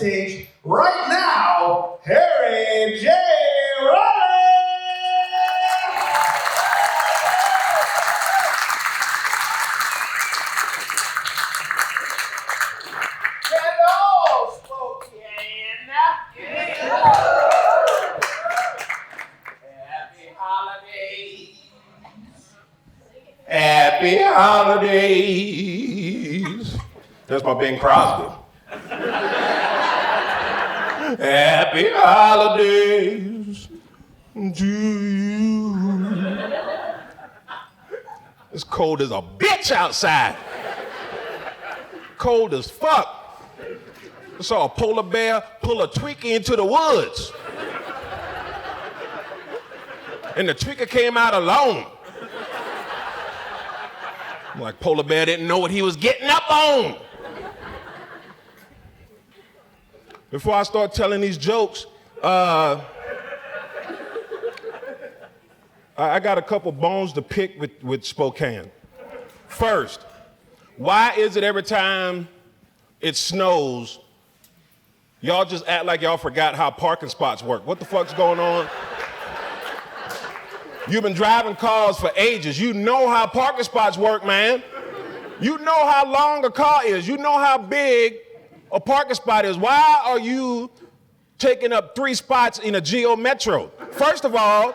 stage right now, Harry J. Riley! Hello, Spokane. Happy holidays. Happy holidays. That's my Bing Crosby. Happy holidays to you. It's cold as a bitch outside. Cold as fuck. I saw a polar bear pull a Twinkie into the woods. And the Twinkie came out alone. Like polar bear didn't know what he was getting up on. Before I start telling these jokes, I got a couple bones to pick with Spokane. First, why is it every time it snows, y'all just act like y'all forgot how parking spots work? What the fuck's going on? You've been driving cars for ages. You know how parking spots work, man. You know how long a car is. You know how big a parking spot is. Why are you taking up 3 spots in a Geo Metro? First of all,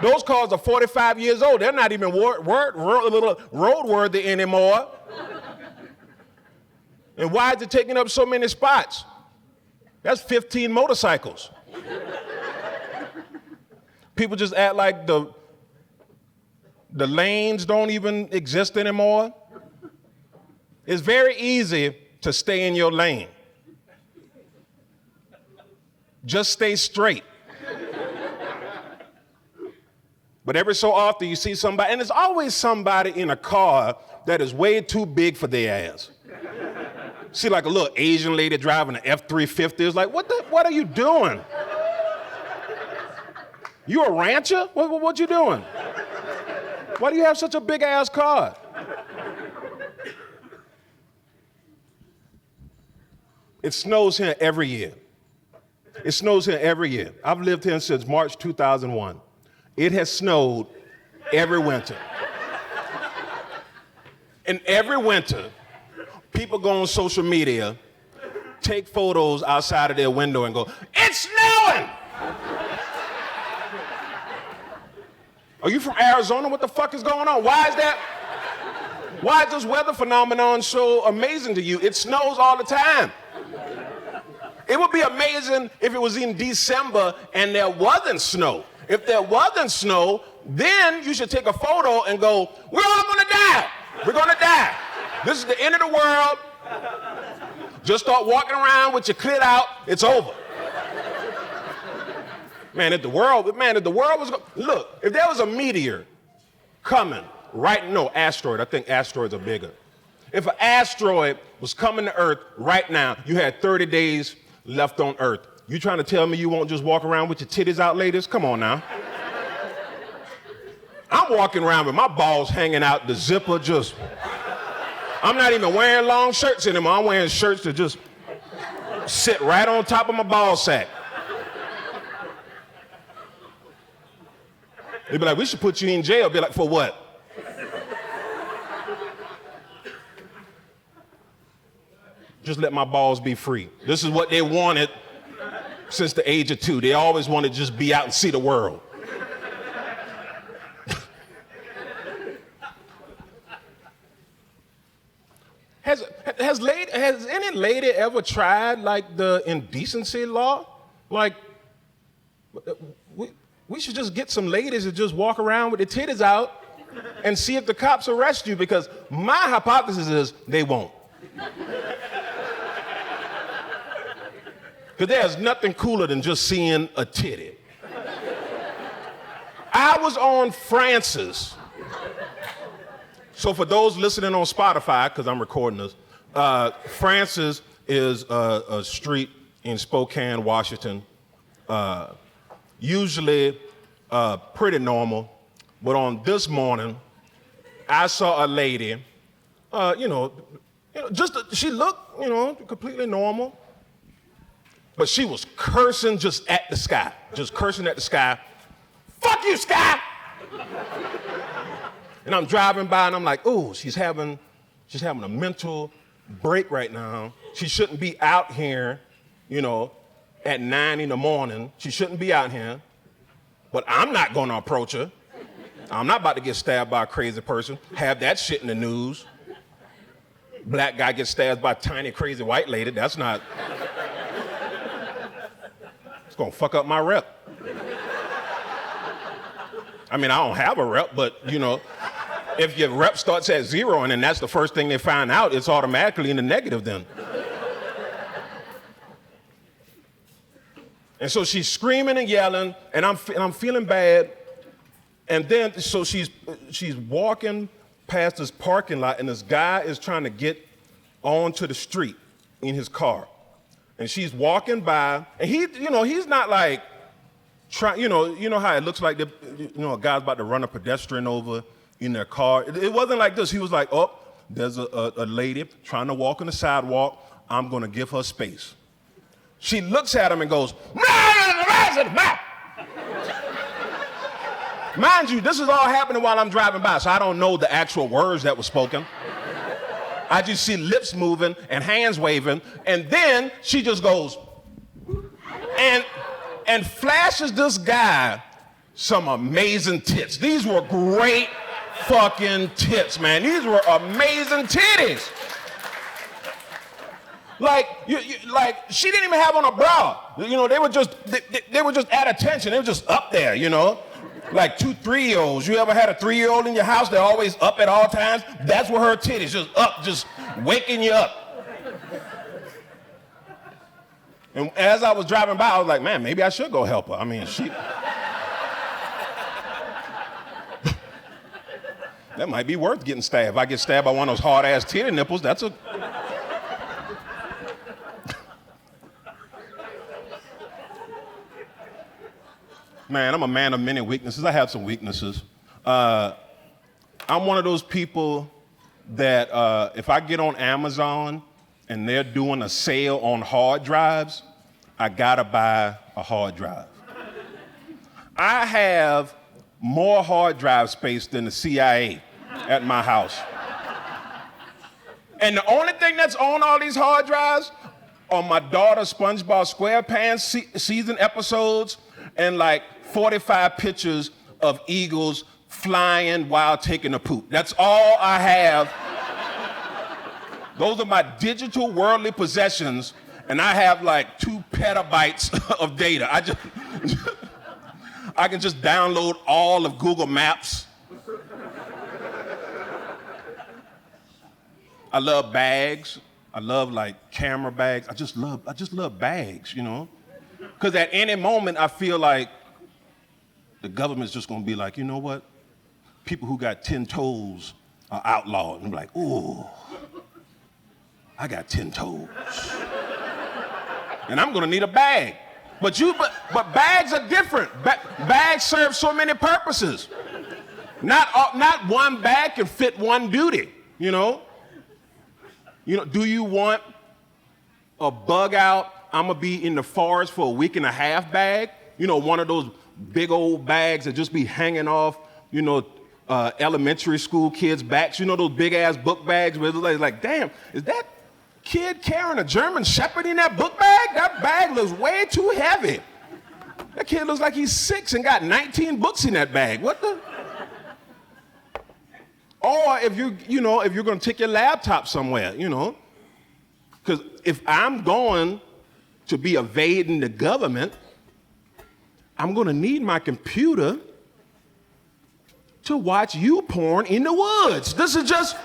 those cars are 45 years old. They're not even roadworthy anymore. And why is it taking up so many spots? That's 15 motorcycles. People just act like the lanes don't even exist anymore. It's very easy to stay in your lane. Just stay straight. But every so often you see somebody, and there's always somebody in a car that is way too big for their ass. See like a little Asian lady driving an F-350. It's like, what are you doing? You a rancher? What you doing? Why do you have such a big ass car? It snows here every year. It snows here every year. I've lived here since March 2001. It has snowed every winter. And every winter, people go on social media, take photos outside of their window and go, "It's snowing!" Are you from Arizona? What the fuck is going on? Why is this weather phenomenon so amazing to you? It snows all the time. It would be amazing if it was in December and there wasn't snow. If there wasn't snow, then you should take a photo and go, "We're all gonna die. We're gonna die. This is the end of the world. Just start walking around with your clit out. It's over." Man, if the world was look, if there was a meteor coming, asteroid, I think asteroids are bigger. If an asteroid was coming to Earth right now, you had 30 days left on Earth. You trying to tell me you won't just walk around with your titties out, ladies? Come on now. I'm walking around with my balls hanging out, the zipper just, I'm not even wearing long shirts anymore. I'm wearing shirts that just sit right on top of my ball sack. They'd be like, "We should put you in jail." Be like, "For what?" Just let my balls be free. This is what they wanted since the age of 2. They always wanted to just be out and see the world. Has any lady ever tried like the indecency law? Like, we should just get some ladies to just walk around with their titties out and see if the cops arrest you, because my hypothesis is they won't. Because there's nothing cooler than just seeing a titty. I was on Francis. So for those listening on Spotify, because I'm recording this, Francis is a street in Spokane, Washington. Usually pretty normal, but on this morning, I saw a lady, she looked, completely normal. But she was cursing just at the sky, just cursing at the sky. Fuck you, sky! And I'm driving by and I'm like, ooh, she's having a mental break right now. She shouldn't be out here, at 9 in the morning. She shouldn't be out here. But I'm not gonna approach her. I'm not about to get stabbed by a crazy person. Have that shit in the news. Black guy gets stabbed by a tiny crazy white lady. That's not. It's gonna fuck up my rep. I mean, I don't have a rep, but if your rep starts at 0 and then that's the first thing they find out, it's automatically in the negative then. And so she's screaming and yelling, and I'm feeling bad. And then, so she's walking past this parking lot, and this guy is trying to get onto the street in his car. And she's walking by, and he's not like, you know how it looks like a guy's about to run a pedestrian over in their car. It wasn't like this. He was like, oh, there's a lady trying to walk on the sidewalk. I'm gonna give her space. She looks at him and goes, mind you, this is all happening while I'm driving by, so I don't know the actual words that were spoken. I just see lips moving and hands waving, and then she just goes and flashes this guy some amazing tits. These were great fucking tits, man. These were amazing titties. Like she didn't even have on a bra. They were just at attention. They were just up there, Like 2 3-year-olds. You ever had a 3-year-old in your house? They're always up at all times. That's where her titties, just up, just waking you up. And as I was driving by, I was like, man, maybe I should go help her. I mean, that might be worth getting stabbed. If I get stabbed by one of those hard-ass titty nipples, that's a... Man, I'm a man of many weaknesses. I have some weaknesses. I'm one of those people that if I get on Amazon and they're doing a sale on hard drives, I gotta buy a hard drive. I have more hard drive space than the CIA at my house. And the only thing that's on all these hard drives are my daughter's SpongeBob SquarePants season episodes and like 45 pictures of eagles flying while taking a poop. That's all I have. Those are my digital worldly possessions, and I have like 2 petabytes of data. I can just download all of Google Maps. I love bags. I love like camera bags. I just love bags, Because at any moment I feel like the government's just gonna be like, you know what? People who got 10 toes are outlawed. And I'm like, ooh, I got 10 toes. And I'm gonna need a bag. But bags are different. Bags serve so many purposes. Not one bag can fit one duty, Do you want a bug out, I'm gonna be in the forest for a week and a half bag? One of those big old bags that just be hanging off, elementary school kids' backs. Those big ass book bags where it's like, damn, is that kid carrying a German Shepherd in that book bag? That bag looks way too heavy. That kid looks like he's 6 and got 19 books in that bag. What the? Or if you're gonna take your laptop somewhere, Because if I'm going to be evading the government, I'm gonna need my computer to watch you porn in the woods. This is just...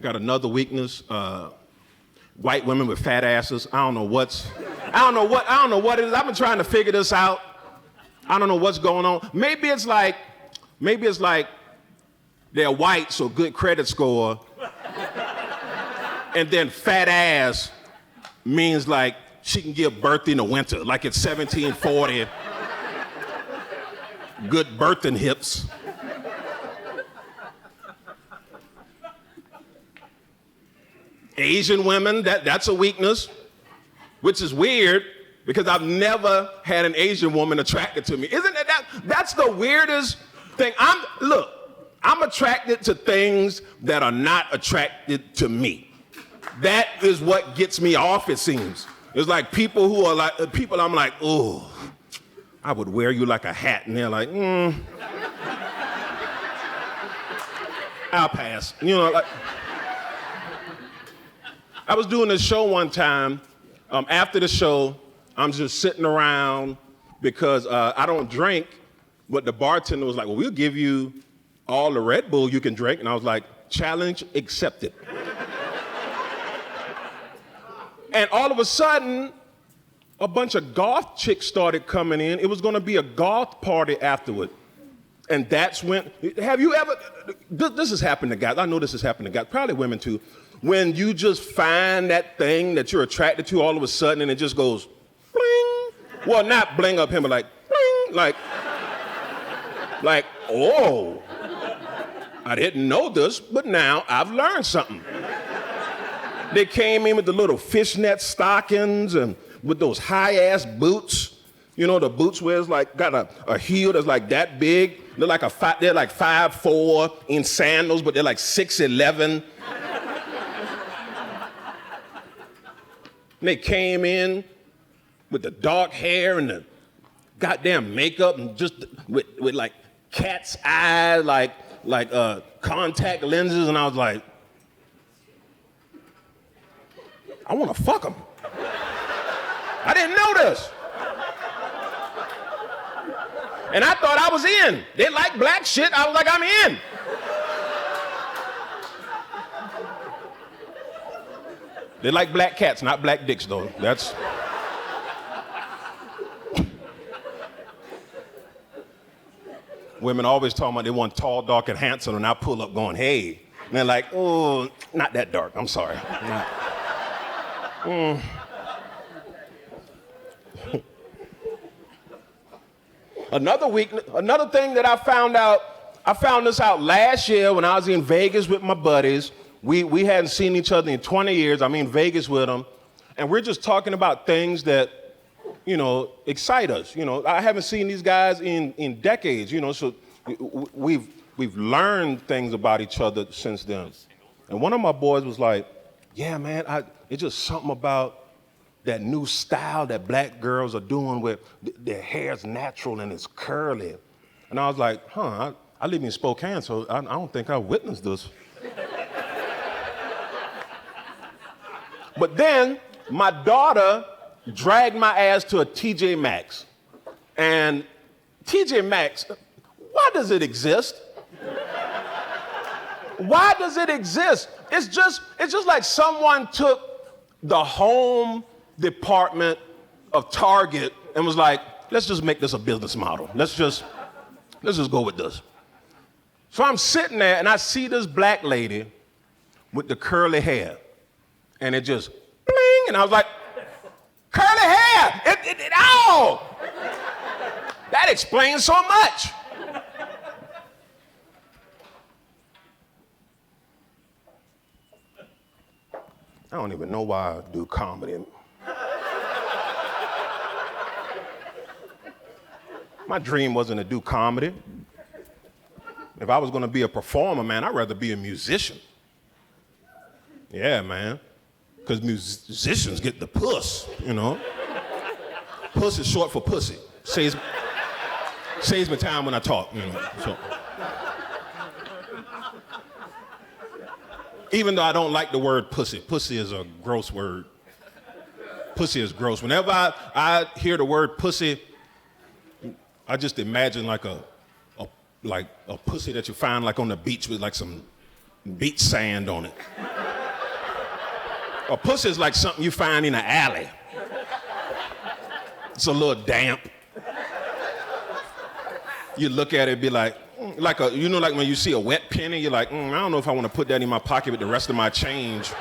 Got another weakness, white women with fat asses. I don't know what it is. I've been trying to figure this out. I don't know what's going on. Maybe it's like they're white, so good credit score. And then fat ass means like she can give birth in the winter, like it's 1740. Good birthing hips. Asian women, that's a weakness, which is weird because I've never had an Asian woman attracted to me. Isn't that's the weirdest thing? I'm attracted to things that are not attracted to me. That is what gets me off, it seems. It's like people who are like, people I'm like, oh, I would wear you like a hat. And they're like, I'll pass. You know, like, I was doing this show one time. After the show, I'm just sitting around because I don't drink, but the bartender was like, well, we'll give you all the Red Bull you can drink. And I was like, challenge accepted. And all of a sudden, a bunch of goth chicks started coming in. It was gonna be a goth party afterward. And that's when, have you ever, this has happened to guys. I know this has happened to guys, probably women too. When you just find that thing that you're attracted to all of a sudden and it just goes, bling. Well, not bling up him, but like, bling, like, oh, I didn't know this, but now I've learned something. They came in with the little fishnet stockings and with those high-ass boots. You know, the boots where it's like got a heel that's like that big. They're like 5'4" in sandals, but they're like 6'11". And they came in with the dark hair and the goddamn makeup and just with like cat's eyes, like contact lenses, and I was like, I want to fuck them. I didn't know this. And I thought I was in. They like black shit. I was like, I'm in. They like black cats, not black dicks, though. That's. Women always talking about they want tall, dark, and handsome, and I pull up going, hey. And they're like, oh, not that dark. I'm sorry. Another thing that I found this out last year when I was in Vegas with my buddies. We hadn't seen each other in 20 years. I'm in Vegas with them. And we're just talking about things that, you know, excite us. You know, I haven't seen these guys in decades, you know, so we've learned things about each other since then. And one of my boys was like, yeah, man, it's just something about that new style that black girls are doing where their hair's natural and it's curly. And I was like, I live in Spokane, so I don't think I witnessed this. But then my daughter dragged my ass to a TJ Maxx. And TJ Maxx, why does it exist? Why does it exist? It's just like someone took the home department of Target and was like, let's just make this a business model. Let's just go with this. So I'm sitting there and I see this black lady with the curly hair. And it just bling, and I was like, curly hair, oh! That explains so much. I don't even know why I do comedy. My dream wasn't to do comedy. If I was gonna be a performer, man, I'd rather be a musician. Yeah, man. Because musicians get the puss, you know? Puss is short for pussy. Saves me time when I talk, you know. So. Even though I don't like the word pussy. Pussy is a gross word. Pussy is gross. Whenever I hear the word pussy, I just imagine like a pussy that you find like on the beach with like some beach sand on it. A pussy is like something you find in an alley. It's a little damp. You look at it, be like when you see a wet penny, you're like, I don't know if I want to put that in my pocket with the rest of my change.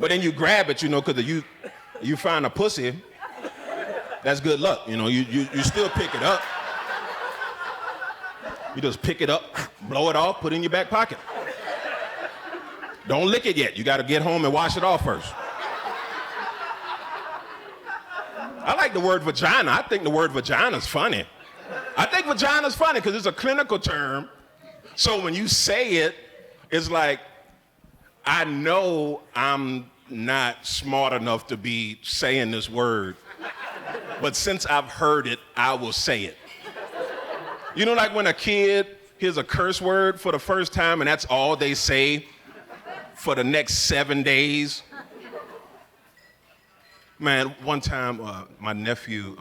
But then you grab it, you know, because you find a pussy, that's good luck, you know. You still pick it up. You just pick it up, blow it off, put it in your back pocket. Don't lick it yet. You got to get home and wash it off first. I like the word vagina. I think the word vagina is funny. I think vagina is funny because it's a clinical term. So when you say it, it's like, I know I'm not smart enough to be saying this word, but since I've heard it, I will say it. You know, like when a kid hears a curse word for the first time and that's all they say for the next 7 days. Man, one time my nephew,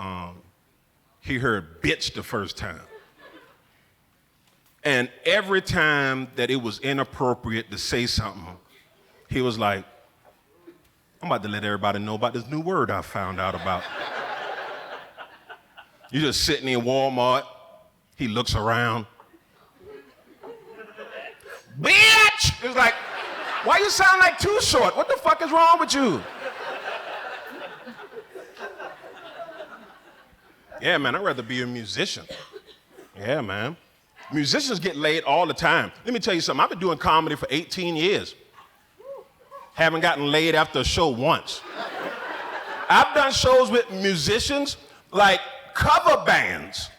he heard bitch the first time. And every time that it was inappropriate to say something, he was like, I'm about to let everybody know about this new word I found out about. You're just sitting in Walmart. He looks around. Bitch! It's like, why you sound like Too Short? What the fuck is wrong with you? Yeah, man, I'd rather be a musician. Yeah, man. Musicians get laid all the time. Let me tell you something. I've been doing comedy for 18 years. Haven't gotten laid after a show once. I've done shows with musicians, like cover bands,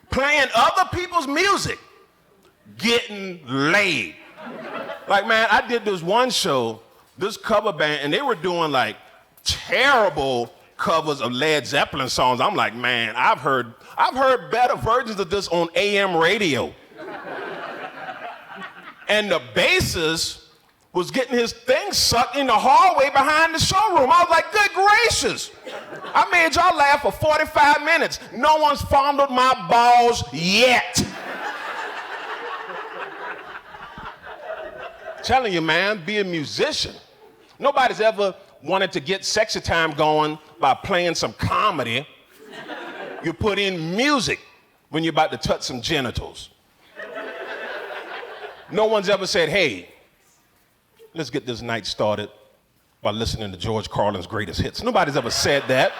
playing other people's music, getting laid. Like, man, I did this one show, this cover band, and they were doing like terrible covers of Led Zeppelin songs. I'm like, man, I've heard better versions of this on AM radio. And the bassist was getting his thing sucked in the hallway behind the showroom. I was like, good gracious. I made y'all laugh for 45 minutes. No one's fondled my balls yet. Telling you, man, be a musician. Nobody's ever wanted to get sexy time going by playing some comedy. You put in music when you're about to touch some genitals. No one's ever said, hey, let's get this night started by listening to George Carlin's greatest hits. Nobody's ever said that.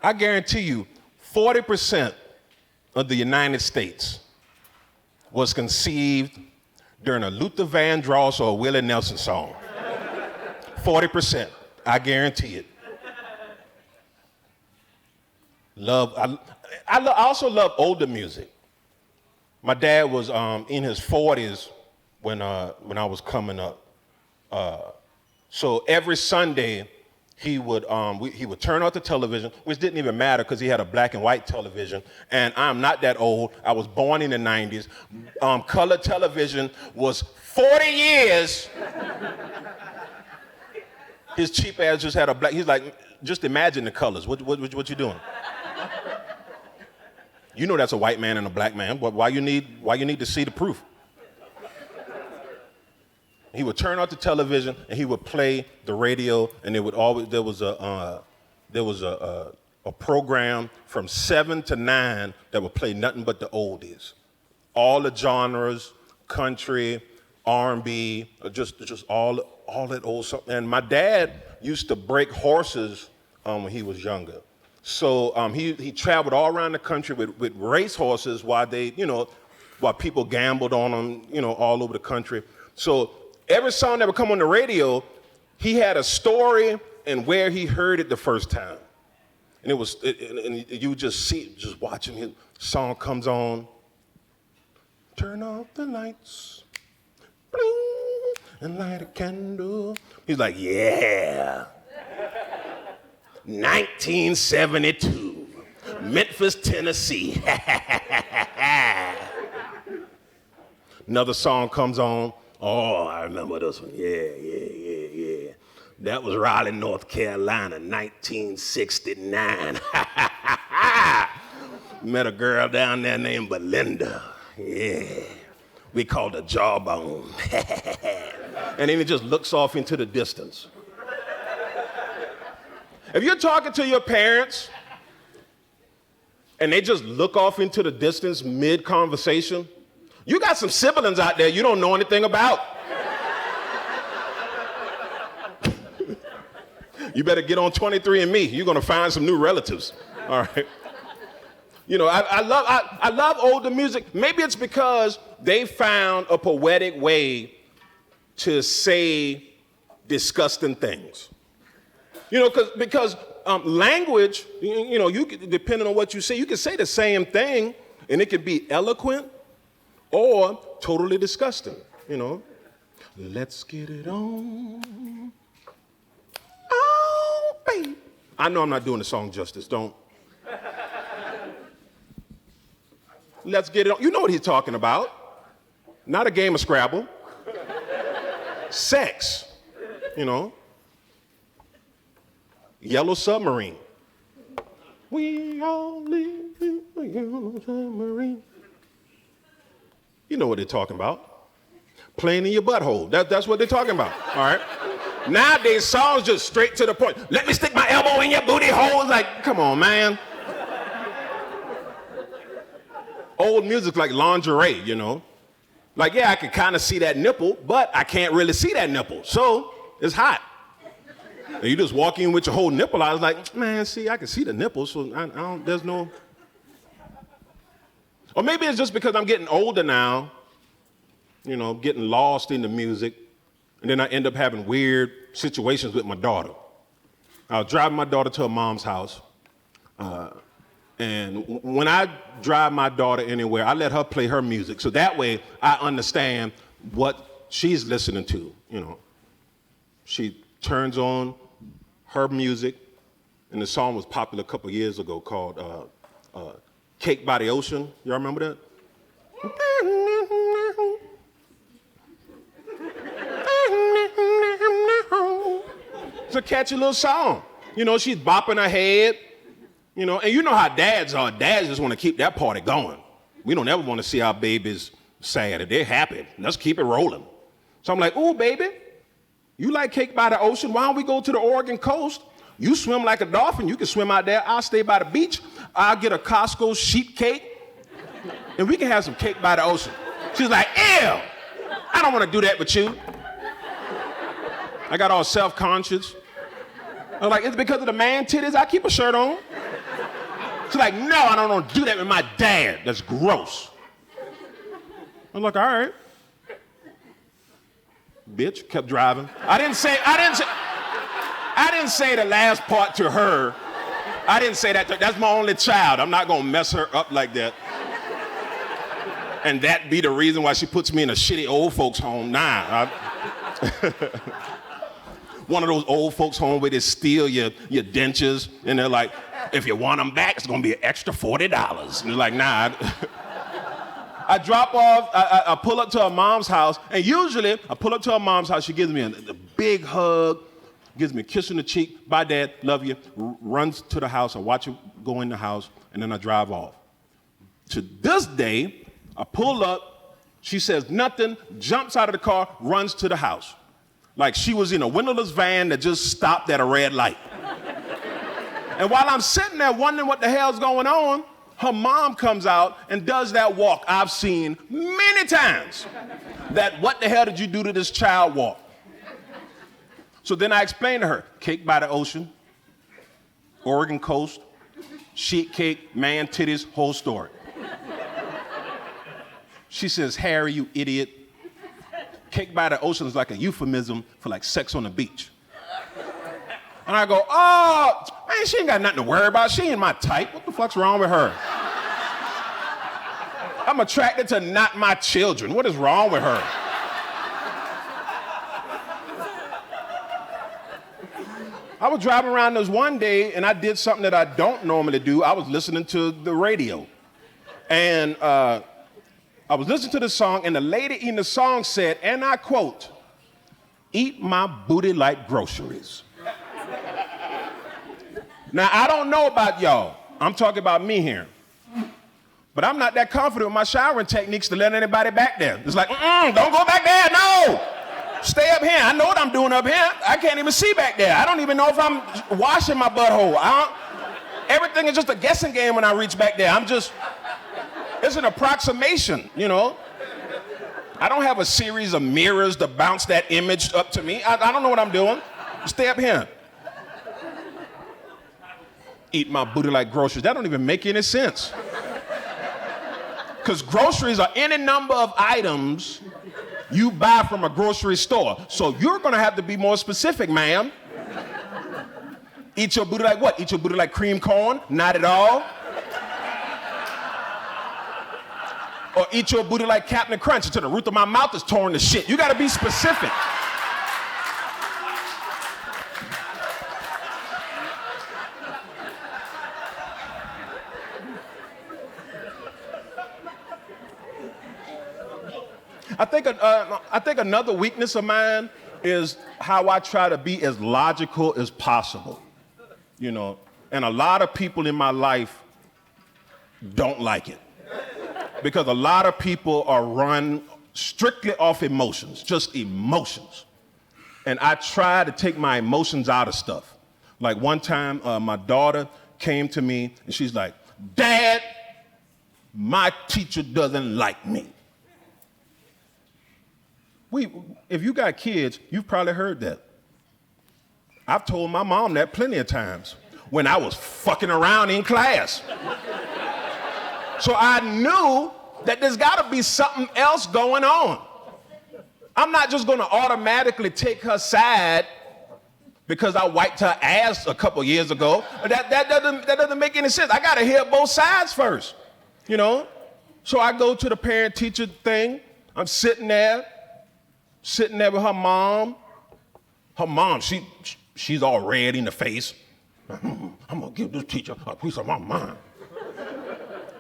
I guarantee you, 40% of the United States was conceived during a Luther Vandross or a Willie Nelson song. 40%, I guarantee it. I also love older music. My dad was in his 40s when I was coming up. So every Sunday, he would turn off the television, which didn't even matter because he had a black and white television. And I'm not that old. I was born in the 90s. Color television was 40 years. His cheap ass just had a black. He's like, just imagine the colors. What you doing? You know that's a white man and a black man. But why you need to see the proof? He would turn off the television and he would play the radio, and there was a program from 7 to 9 that would play nothing but the oldies, all the genres, country, R&B, just all that old stuff. And my dad used to break horses when he was younger. So he traveled all around the country with race horses while people gambled on them, all over the country. So every song that would come on the radio, he had a story and where he heard it the first time. And and you just watch him, his song comes on, turn off the lights, bling, and light a candle. He's like, yeah. 1972, Memphis, Tennessee. Another song comes on. Oh, I remember this one. Yeah. That was Raleigh, North Carolina, 1969. Met a girl down there named Belinda. Yeah. We called her Jawbone. And then it just looks off into the distance. If you're talking to your parents and they just look off into the distance mid-conversation, you got some siblings out there you don't know anything about. You better get on 23andMe. You're gonna find some new relatives. All right. You know, I love older music. Maybe it's because they found a poetic way to say disgusting things. You know, because language, you know, depending on what you say, you can say the same thing and it could be eloquent or totally disgusting, you know. Let's get it on. Oh, baby. I know I'm not doing the song justice, don't. Let's get it on. You know what he's talking about. Not a game of Scrabble. Sex, you know. Yellow Submarine. We all live in a yellow submarine. You know what they're talking about. Playing in your butthole. That's what they're talking about, all right? Nowadays, songs just straight to the point. Let me stick my elbow in your booty hole. It's like, come on, man. Old music like lingerie, you know. Like, yeah, I can kind of see that nipple, but I can't really see that nipple. So, it's hot. And you just walk in with your whole nipple. I was like, man, see, I can see the nipple, so I don't, there's no. Or maybe it's just because I'm getting older now, you know, getting lost in the music, and then I end up having weird situations with my daughter. I was driving my daughter to her mom's house, and when I drive my daughter anywhere, I let her play her music, so that way I understand what she's listening to, you know. She turns on her music, and the song was popular a couple years ago called Cake by the Ocean. Y'all remember that? It's a catchy little song. You know, she's bopping her head, you know, and you know how dads are. Dads just want to keep that party going. We don't ever want to see our babies sad. If they're happy, let's keep it rolling. So I'm like, ooh, baby, you like Cake by the Ocean? Why don't we go to the Oregon coast? You swim like a dolphin. You can swim out there. I'll stay by the beach. I'll get a Costco sheep cake, and we can have some cake by the ocean. She's like, ew, I don't want to do that with you. I got all self-conscious. I was like, it's because of the man titties I keep a shirt on. She's like, no, I don't want to do that with my dad. That's gross. I'm like, all right. Bitch, kept driving. I didn't say the last part to her. I didn't say that to her. That's my only child. I'm not gonna mess her up like that. And that be the reason why she puts me in a shitty old folks home. Nah. One of those old folks home where they steal your dentures, and they're like, if you want them back, it's gonna be an extra $40. And you're like, nah. I drop off, I pull up to her mom's house, and usually I pull up to her mom's house, she gives me a big hug, gives me a kiss on the cheek, bye dad, love you, runs to the house, I watch her go in the house, and then I drive off. To this day, I pull up, she says nothing, jumps out of the car, runs to the house. Like she was in a windowless van that just stopped at a red light. And while I'm sitting there wondering what the hell's going on, her mom comes out and does that walk I've seen many times. That what the hell did you do to this child walk? So then I explained to her, Cake by the Ocean, Oregon coast, sheet cake, man titties, whole story. She says, Harry, you idiot. Cake by the Ocean is like a euphemism for like sex on the beach. And I go, oh, man, she ain't got nothing to worry about. She ain't my type. What the fuck's wrong with her? I'm attracted to not my children. What is wrong with her? I was driving around this one day and I did something that I don't normally do. I was listening to the radio. And I was listening to the song and the lady in the song said, and I quote, eat my booty like groceries. Now, I don't know about y'all. I'm talking about me here. But I'm not that confident with my showering techniques to let anybody back there. It's like, don't go back there, no. Stay up here. I know what I'm doing up here. I can't even see back there. I don't even know if I'm washing my butthole. Everything is just a guessing game when I reach back there. It's an approximation, you know. I don't have a series of mirrors to bounce that image up to me. I don't know what I'm doing. Stay up here. Eat my booty like groceries. That don't even make any sense. Because groceries are any number of items you buy from a grocery store. So you're gonna have to be more specific, ma'am. Eat your booty like what? Eat your booty like cream corn? Not at all. Or eat your booty like Captain Crunch until the roof of my mouth is torn to shit. You gotta be specific. I think another weakness of mine is how I try to be as logical as possible, you know. And a lot of people in my life don't like it because a lot of people are run strictly off emotions, just emotions. And I try to take my emotions out of stuff. Like one time, my daughter came to me and she's like, "Dad, my teacher doesn't like me." If you got kids, you've probably heard that. I've told my mom that plenty of times when I was fucking around in class. So I knew that there's gotta be something else going on. I'm not just gonna automatically take her side because I wiped her ass a couple years ago. That doesn't make any sense. I gotta hear both sides first, you know? So I go to the parent-teacher thing. I'm sitting there with her mom. Her mom, she's all red in the face. I'm gonna give this teacher a piece of my mind.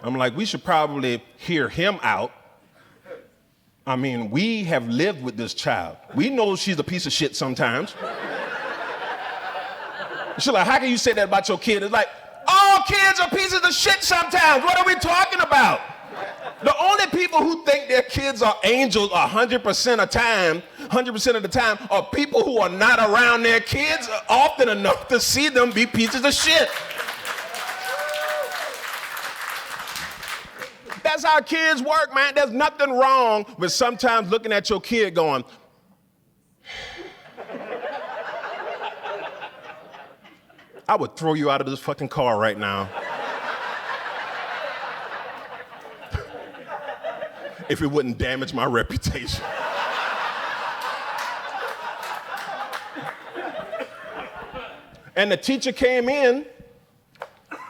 I'm like, we should probably hear him out. I mean, we have lived with this child. We know she's a piece of shit sometimes. She's like, how can you say that about your kid? It's like, all kids are pieces of shit sometimes. What are we talking about? The only people who think their kids are angels 100% of the time are people who are not around their kids often enough to see them be pieces of shit. That's how kids work, man. There's nothing wrong with sometimes looking at your kid going, I would throw you out of this fucking car right now. If it wouldn't damage my reputation. And the teacher came in,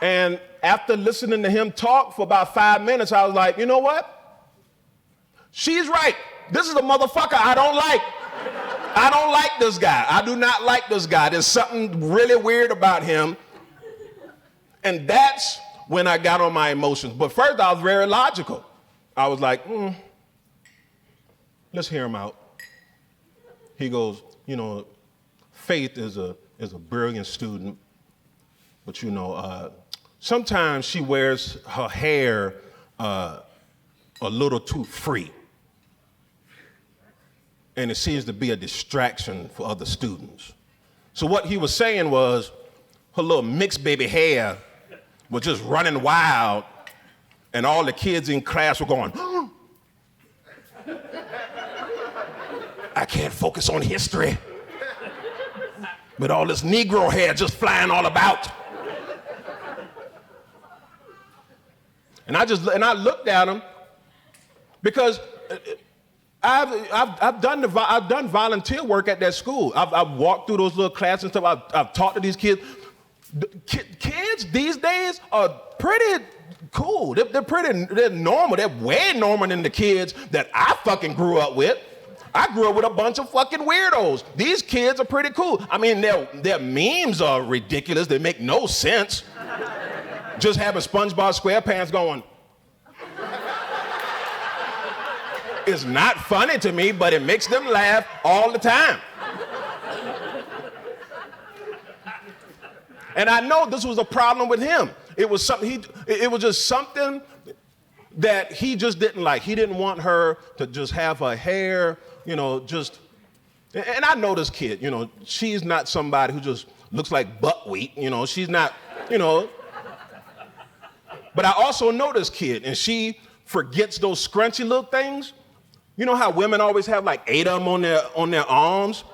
and after listening to him talk for about 5 minutes, I was like, you know what? She's right. This is a motherfucker I don't like. I don't like this guy. I do not like this guy. There's something really weird about him. And that's when I got on my emotions. But first, I was very logical. I was like, let's hear him out. He goes, you know, Faith is a brilliant student, but you know, sometimes she wears her hair a little too free. And it seems to be a distraction for other students. So what he was saying was her little mixed baby hair was just running wild. And all the kids in class were going, I can't focus on history with all this Negro hair just flying all about. And I looked at him because I've done volunteer work at that school. I've walked through those little classes and stuff. I've talked to these kids. Kids these days are pretty cool. They're normal. They're way normal than the kids that I fucking grew up with. I grew up with a bunch of fucking weirdos. These kids are pretty cool. I mean, their memes are ridiculous. They make no sense. Just having SpongeBob SquarePants going. It's not funny to me, but it makes them laugh all the time. And I know this was a problem with him. It was just something that he just didn't like. He didn't want her to just have her hair, you know, just, and I know this kid, you know, she's not somebody who just looks like buckwheat, you know, she's not, you know. But I also know this kid, and she forgets those scrunchy little things. You know how women always have like 8 of them on their arms?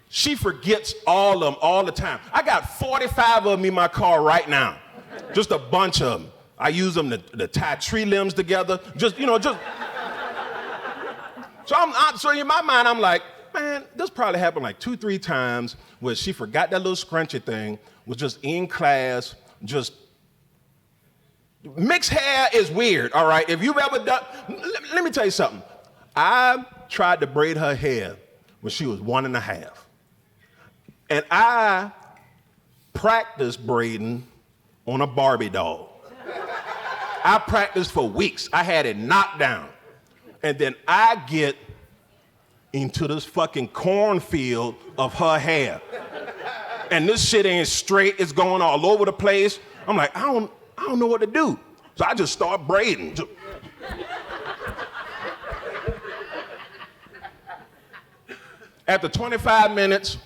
She forgets all of them all the time. I got 45 of them in my car right now. Just a bunch of them. I use them to tie tree limbs together. So so in my mind, I'm like, man, this probably happened like 2-3 times where she forgot that little scrunchy thing, was just in class, just. Mixed hair is weird, all right? If you've ever done, let me tell you something. I tried to braid her hair when she was 1.5. And I practiced braiding on a Barbie doll. I practiced for weeks. I had it knocked down. And then I get into this fucking cornfield of her hair. And this shit ain't straight. It's going all over the place. I'm like, I don't know what to do. So I just start braiding. After 25 minutes,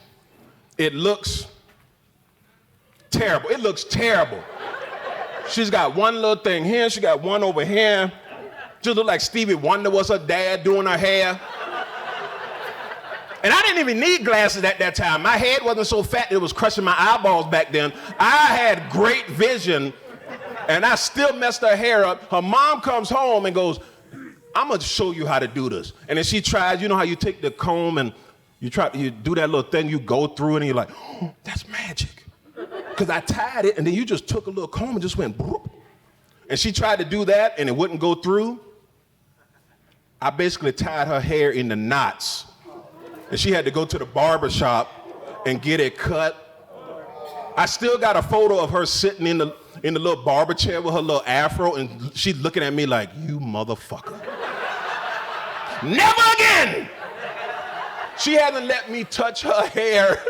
it looks terrible. It looks terrible. She's got one little thing here, she got one over here. Just look like Stevie Wonder was her dad doing her hair. And I didn't even need glasses at that time. My head wasn't so fat that it was crushing my eyeballs back then. I had great vision, and I still messed her hair up. Her mom comes home and goes, I'm gonna show you how to do this. And then she tries, you know how you take the comb and you do that little thing, you go through it and you're like, oh, that's magic. Because I tied it and then you just took a little comb and just went, broop. And she tried to do that and it wouldn't go through. I basically tied her hair into knots. And she had to go to the barber shop and get it cut. I still got a photo of her sitting in the little barber chair with her little afro, and she's looking at me like, you motherfucker. Never again! She hasn't let me touch her hair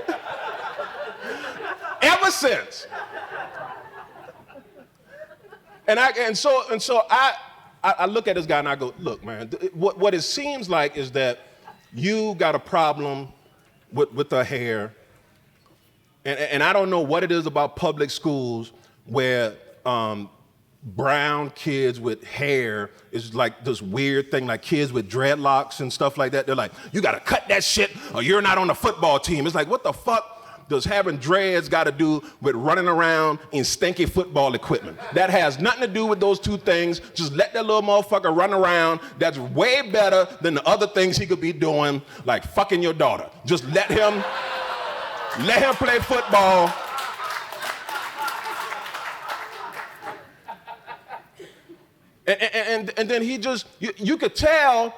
ever since. And so I look at this guy and I go, look, man, what it seems like is that you got a problem with her hair. And I don't know what it is about public schools where brown kids with hair is like this weird thing, like kids with dreadlocks and stuff like that. They're like, you gotta cut that shit or you're not on the football team. It's like, what the fuck does having dreads got to do with running around in stinky football equipment? That has nothing to do with those two things. Just let that little motherfucker run around. That's way better than the other things he could be doing, like fucking your daughter. Just let him play football. And then he just, you could tell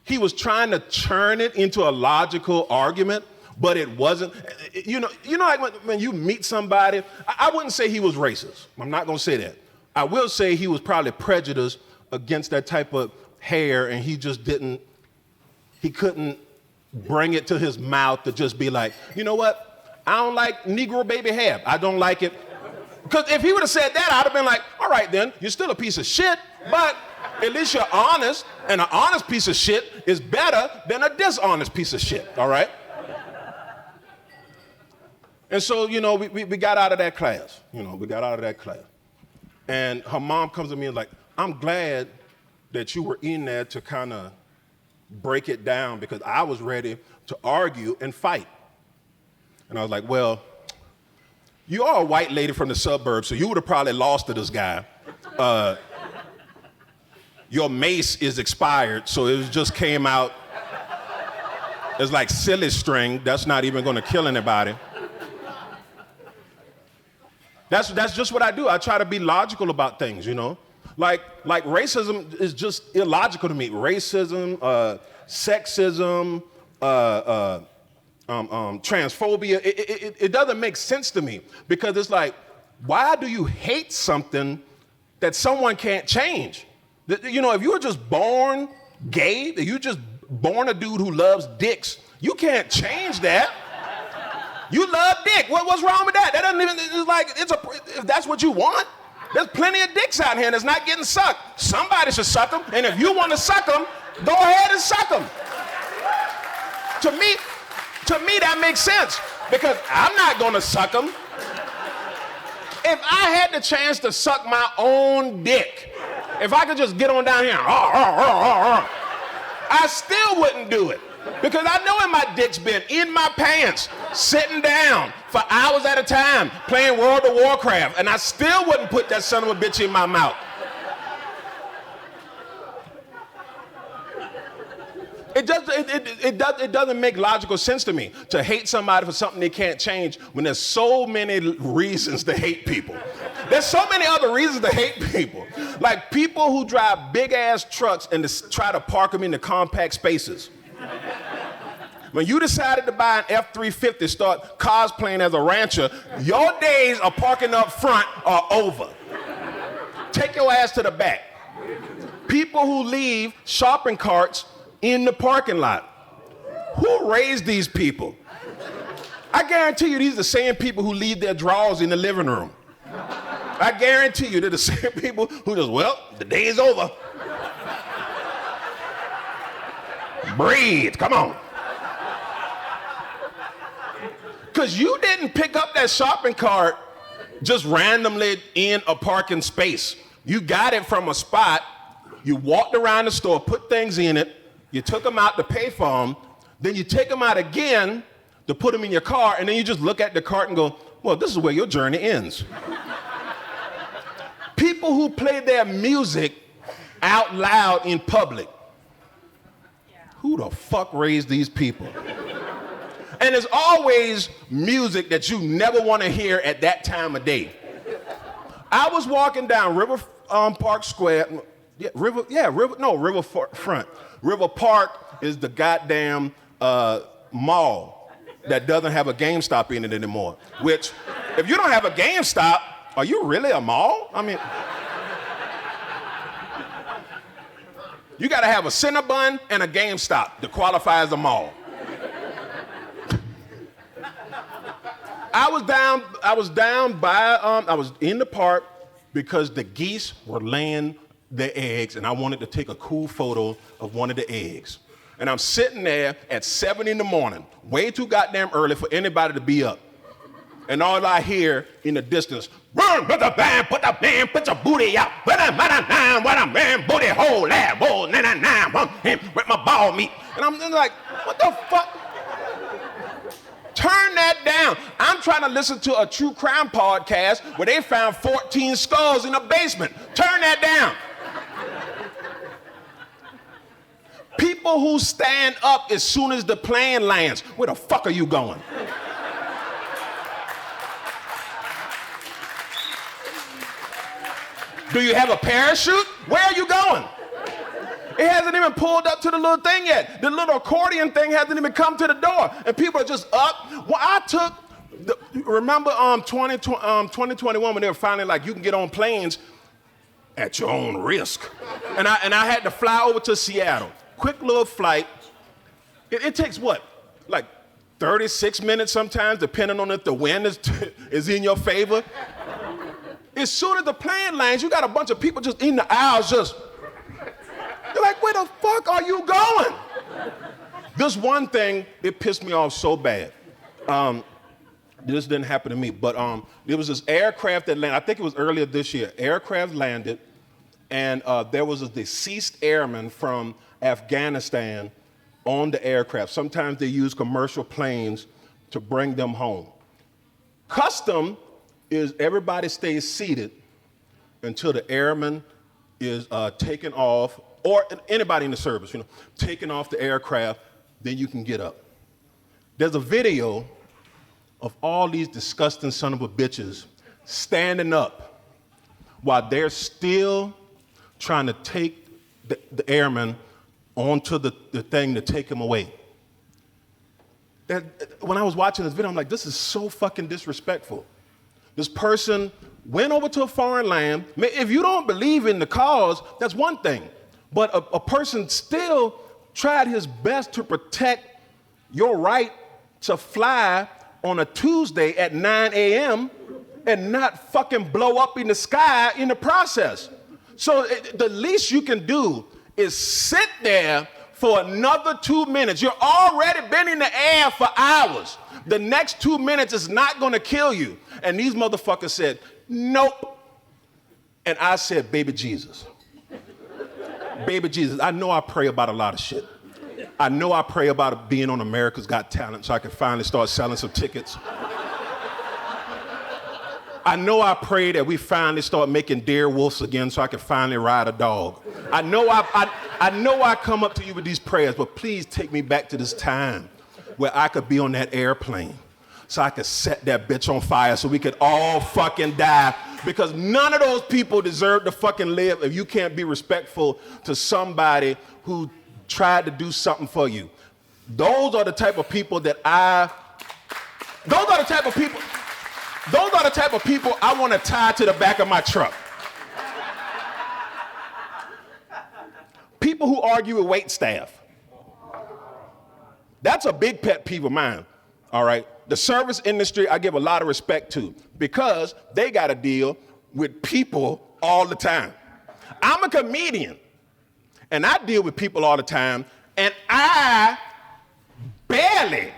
he was trying to turn it into a logical argument, but it wasn't. You know, like when you meet somebody, I wouldn't say he was racist. I'm not gonna say that. I will say he was probably prejudiced against that type of hair, and he couldn't bring it to his mouth to just be like, you know what? I don't like Negro baby hair. I don't like it. Because if he would have said that, I'd have been like, all right then, you're still a piece of shit, but at least you're honest, and an honest piece of shit is better than a dishonest piece of shit, all right? And so, we got out of that class. And her mom comes to me and like, I'm glad that you were in there to kind of break it down because I was ready to argue and fight. And I was like, well, you are a white lady from the suburbs, so you would have probably lost to this guy. Your mace is expired, so it just came out as like silly string. That's not even gonna kill anybody. That's just what I do. I try to be logical about things, Like racism is just illogical to me. Racism, sexism, transphobia, it doesn't make sense to me because it's like, why do you hate something that someone can't change? If you were just born gay, if you just born a dude who loves dicks, you can't change that. You love dick. What's wrong with that? That doesn't even, it's like, if that's what you want, there's plenty of dicks out here that's not getting sucked. Somebody should suck them, and if you want to suck them, go ahead and suck them. To me, that makes sense because I'm not gonna suck them. If I had the chance to suck my own dick, if I could just get on down here, I still wouldn't do it Because I know my dick's been in my pants, sitting down for hours at a time, playing World of Warcraft, and I still wouldn't put that son of a bitch in my mouth. It doesn't make logical sense to me to hate somebody for something they can't change when there's so many reasons to hate people. There's so many other reasons to hate people. Like people who drive big ass trucks and try to park them into compact spaces. When you decided to buy an F-350, start cosplaying as a rancher, your days of parking up front are over. Take your ass to the back. People who leave shopping carts in the parking lot. Who raised these people? I guarantee you these are the same people who leave their drawers in the living room. I guarantee you they're the same people who just, well, the day is over. Breathe, come on. Because you didn't pick up that shopping cart just randomly in a parking space. You got it from a spot, you walked around the store, put things in it, you took them out to pay for them, then you take them out again to put them in your car, and then you just look at the cart and go, well, this is where your journey ends. People who play their music out loud in public. Who the fuck raised these people? And there's always music that you never want to hear at that time of day. I was walking down River Park Square. Riverfront. River Park is the goddamn mall that doesn't have a GameStop in it anymore. Which, if you don't have a GameStop, are you really a mall? I mean, you gotta have a Cinnabon and a GameStop to qualify as a mall. I was in the park because the geese were laying their eggs and I wanted to take a cool photo of one of the eggs. And I'm sitting there at 7 in the morning, way too goddamn early for anybody to be up. And all I hear in the distance, run, put the band, put your booty out, what a man, booty hole, lab, whoa, with my ball meat. And I'm like, what the fuck? Turn that down. I'm trying to listen to a true crime podcast where they found 14 skulls in a basement. Turn that down. People who stand up as soon as the plane lands. Where the fuck are you going? Do you have a parachute? Where are you going? It hasn't even pulled up to the little thing yet. The little accordion thing hasn't even come to the door. And people are just up. Well, I took, remember 2021 when they were finally like, you can get on planes at your own risk. And I had to fly over to Seattle. Quick little flight. It takes what? Like 36 minutes sometimes, depending on if the wind is in your favor. As soon as the plane lands, you got a bunch of people just in the aisles just, you're like, where the fuck are you going? This one thing, it pissed me off so bad. This didn't happen to me, but there was this aircraft that landed, I think it was earlier this year. Aircraft landed, and there was a deceased airman from Afghanistan on the aircraft. Sometimes they use commercial planes to bring them home. Custom is everybody stays seated until the airman is taken off, or anybody in the service, taking off the aircraft, then you can get up. There's a video of all these disgusting son of a bitches standing up while they're still trying to take the airman onto the thing to take him away. When I was watching this video, I'm like, this is so fucking disrespectful. This person went over to a foreign land. If you don't believe in the cause, that's one thing. But a person still tried his best to protect your right to fly on a Tuesday at 9 a.m. and not fucking blow up in the sky in the process. So the least you can do is sit there for another 2 minutes. You've already been in the air for hours. The next 2 minutes is not gonna kill you. And these motherfuckers said, nope. And I said, baby Jesus. Baby Jesus, I know I pray about a lot of shit. I know I pray about being on America's Got Talent so I can finally start selling some tickets. I know I pray that we finally start making deer wolves again so I can finally ride a dog. I know I come up to you with these prayers, but please take me back to this time where I could be on that airplane so I could set that bitch on fire so we could all fucking die, because none of those people deserve to fucking live if you can't be respectful to somebody who tried to do something for you. Those are the type of people I want to tie to the back of my truck. People who argue with wait staff. That's a big pet peeve of mine, all right? The service industry, I give a lot of respect to because they got to deal with people all the time. I'm a comedian, and I deal with people all the time, and I barely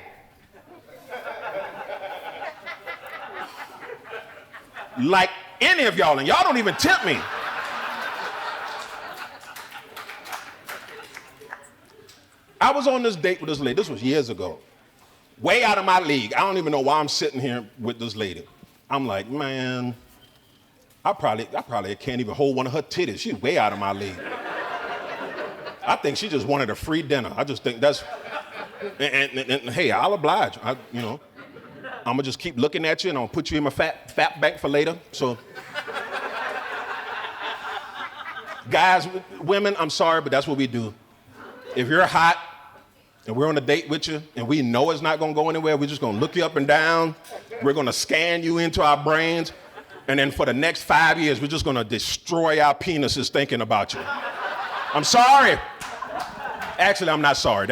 like any of y'all, and y'all don't even tip me. I was on this date with this lady. This was years ago. Way out of my league. I don't even know why I'm sitting here with this lady. I'm like, man, I probably can't even hold one of her titties. She's way out of my league. I think she just wanted a free dinner. I just think that's, and hey, I'll oblige. I'm gonna just keep looking at you and I'll put you in my fat bank for later. So, guys, women, I'm sorry, but that's what we do. If you're hot and we're on a date with you and we know it's not gonna go anywhere, we're just gonna look you up and down. We're gonna scan you into our brains. And then for the next 5 years, we're just gonna destroy our penises thinking about you. I'm sorry. Actually, I'm not sorry.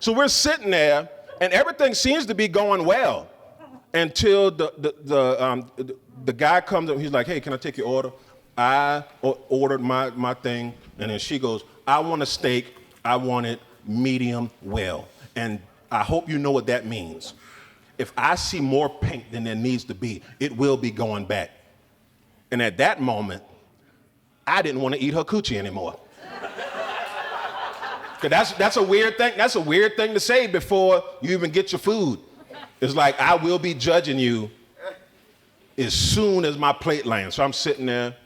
So we're sitting there and everything seems to be going well until the guy comes up, he's like, hey, can I take your order? I ordered my thing, and then she goes, I want a steak, I want it medium well. And I hope you know what that means. If I see more pink than there needs to be, it will be going back. And at that moment, I didn't want to eat her coochie anymore. Cause that's a weird thing. That's a weird thing to say before you even get your food. It's like, I will be judging you as soon as my plate lands. So I'm sitting there.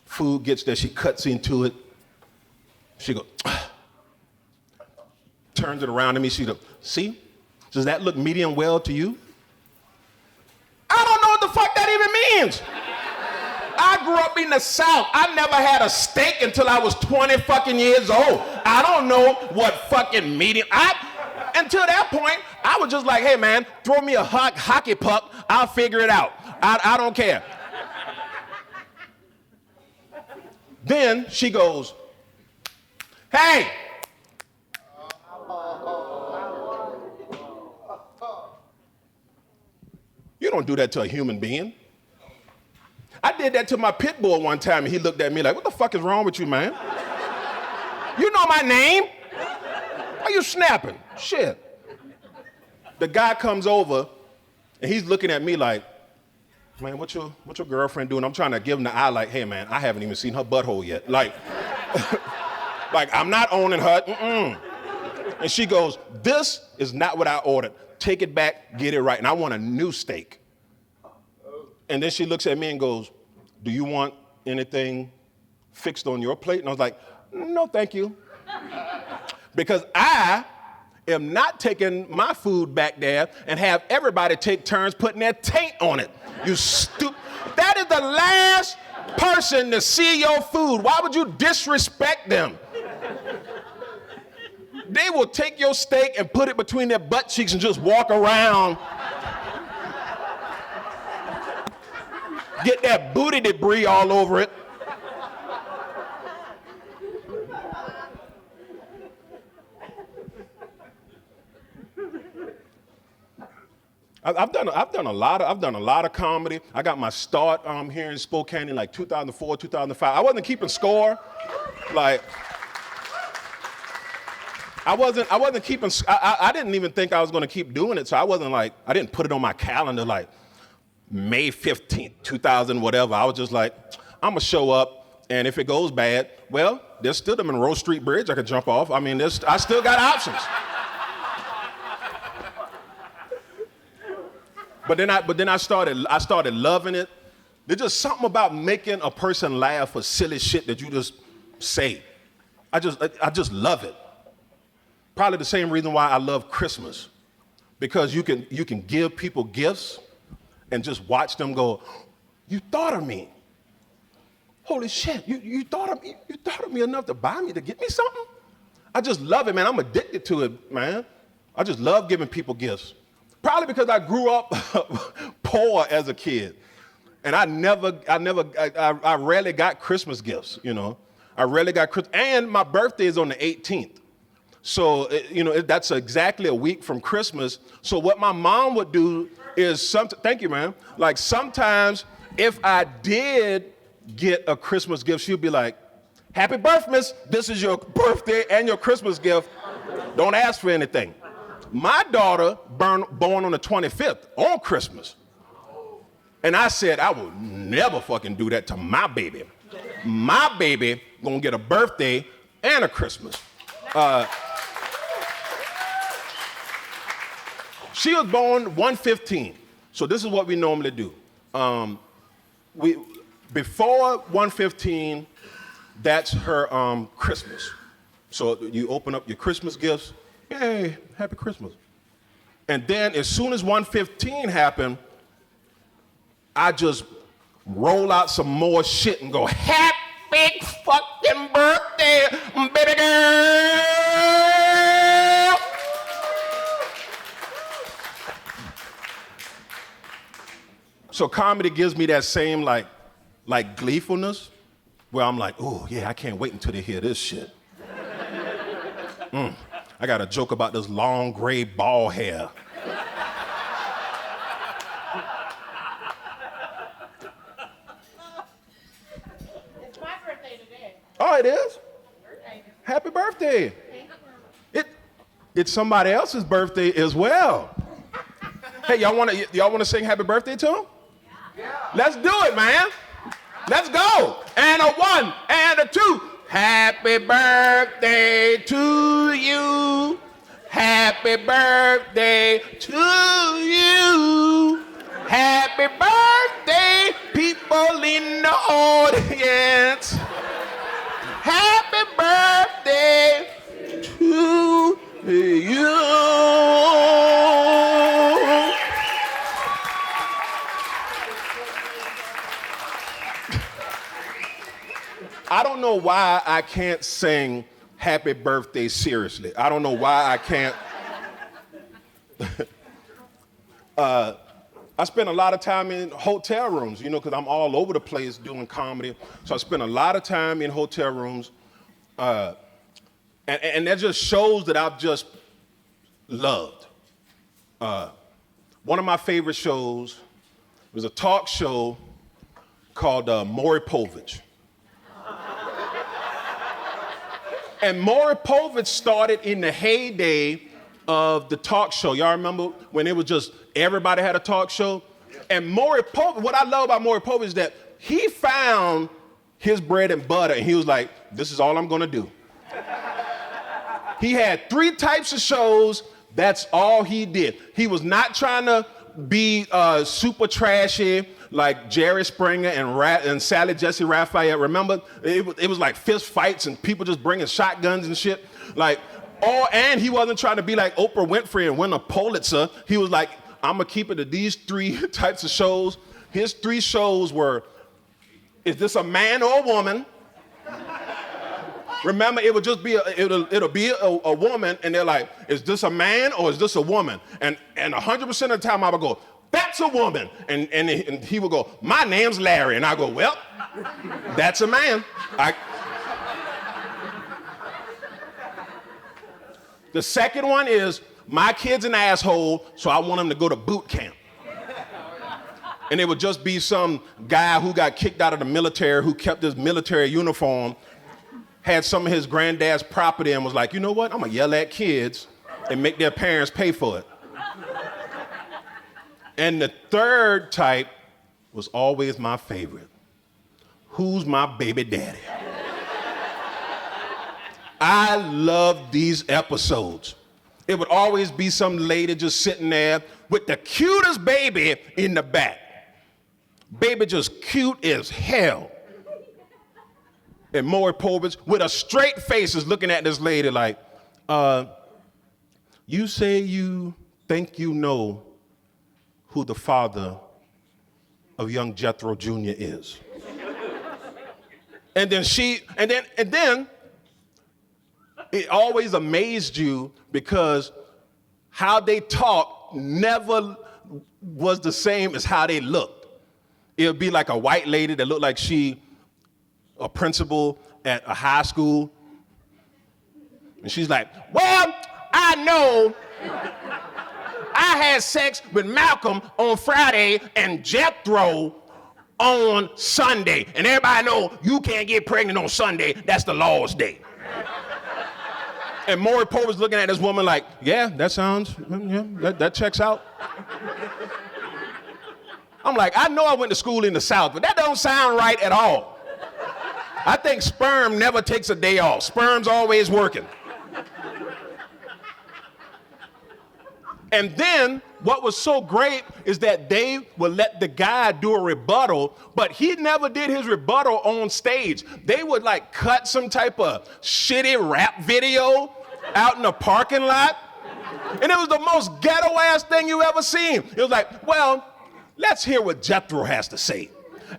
Food gets there, she cuts into it. She goes, turns it around to me, she goes, see? Does that look medium well to you? I don't know what the fuck that even means. I grew up in the South. I never had a steak until I was 20 fucking years old. I don't know what fucking medium, until that point, I was just like, hey man, throw me a hockey puck, I'll figure it out. I don't care. Then she goes, hey! You don't do that to a human being. I did that to my pit bull one time and he looked at me like, what the fuck is wrong with you, man? You know my name? Why you snapping? Shit. The guy comes over and he's looking at me like, man, what your girlfriend doing? I'm trying to give him the eye like, hey man, I haven't even seen her butthole yet. Like, I'm not owning her. And she goes, this is not what I ordered. Take it back, get it right. And I want a new steak. And then she looks at me and goes, do you want anything fixed on your plate? And I was like, no, thank you. Because I am not taking my food back there and have everybody take turns putting their taint on it. You stupid. That is the last person to see your food. Why would you disrespect them? They will take your steak and put it between their butt cheeks and just walk around. Get that booty debris all over it. I've done a lot of comedy. I got my start here in Spokane in like 2004, 2005. I wasn't keeping score. Like, I wasn't keeping. I didn't even think I was going to keep doing it. So I didn't put it on my calendar like May 15th, 2000, whatever. I was just like, I'm gonna show up. And if it goes bad, well, there's still the Monroe Street Bridge I can jump off. I mean, I still got options. But then I started loving it. There's just something about making a person laugh for silly shit that you just say. I just love it. Probably the same reason why I love Christmas, because you can give people gifts and just watch them go, you thought of me. Holy shit, you thought of me. You thought of me enough to buy me, to get me something? I just love it, man. I'm addicted to it, man. I just love giving people gifts. Probably because I grew up poor as a kid. And I rarely got Christmas gifts, you know. I rarely got Christmas, and my birthday is on the 18th. So, that's exactly a week from Christmas. So what my mom would do is, thank you, man. Like sometimes if I did get a Christmas gift, she'd be like, happy birthday, miss. This is your birthday and your Christmas gift. Don't ask for anything. My daughter born on the 25th on Christmas. And I said, I will never fucking do that to my baby. My baby gonna get a birthday and a Christmas. She was born 1/15. So this is what we normally do. Before 1/15, that's her Christmas. So you open up your Christmas gifts. Yay, happy Christmas. And then as soon as 1/15 happened, I just roll out some more shit and go, happy fucking birthday, baby girl. So comedy gives me that same like gleefulness where I'm like, oh yeah, I can't wait until they hear this shit. I got a joke about this long gray bald hair. It's my birthday today. Oh, it is? Birthday. Happy birthday. Thank you. It's somebody else's birthday as well. Hey, y'all wanna sing happy birthday to him? Yeah. Let's do it, man. Let's go. And a 1 and a 2. Happy birthday to you. Happy birthday to you. Happy birthday, people in the audience. Happy birthday to you. I don't know why I can't sing happy birthday seriously. I don't know why I can't. I spend a lot of time in hotel rooms, because I'm all over the place doing comedy. So I spend a lot of time in hotel rooms. And that just shows that I've just loved. One of my favorite shows was a talk show called Maury Povich. And Maury Povich started in the heyday of the talk show. Y'all remember when it was just everybody had a talk show? And Maury Povich, what I love about Maury Povich is that he found his bread and butter and he was like, this is all I'm gonna do. He had 3 types of shows, that's all he did. He was not trying to be super trashy like Jerry Springer and Sally Jesse Raphael. Remember, it was like fist fights and people just bringing shotguns and shit. And he wasn't trying to be like Oprah Winfrey and win a Pulitzer. He was like, I'm gonna keep it to these 3 types of shows. His 3 shows were, is this a man or a woman? Remember, it would just be it'll be a woman, and they're like, is this a man or is this a woman? And 100% of the time I would go, that's a woman. And he would go, my name's Larry. And I go, well, that's a man. The second one is, my kid's an asshole, so I want him to go to boot camp. And it would just be some guy who got kicked out of the military, who kept his military uniform, had some of his granddad's property and was like, you know what, I'm gonna yell at kids and make their parents pay for it. And the third type was always my favorite. who's my baby daddy? I love these episodes. It would always be some lady just sitting there with the cutest baby in the back. Baby just cute as hell. And Maury Povich with a straight face is looking at this lady like, you say you think you know who the father of young Jethro Jr. is. And then it always amazed you because how they talk never was the same as how they looked. It would be like a white lady that looked like she a principal at a high school. And she's like, well, I know I had sex with Malcolm on Friday and Jethro on Sunday. And everybody know you can't get pregnant on Sunday. That's the Lord's day. And Maury Povich looking at this woman like, yeah, that sounds, that checks out. I'm like, I know I went to school in the South, but that don't sound right at all. I think sperm never takes a day off. Sperm's always working. And then what was so great is that they would let the guy do a rebuttal, but he never did his rebuttal on stage. They would like cut some type of shitty rap video out in the parking lot. And it was the most ghetto ass thing you ever seen. It was like, well, let's hear what Jethro has to say.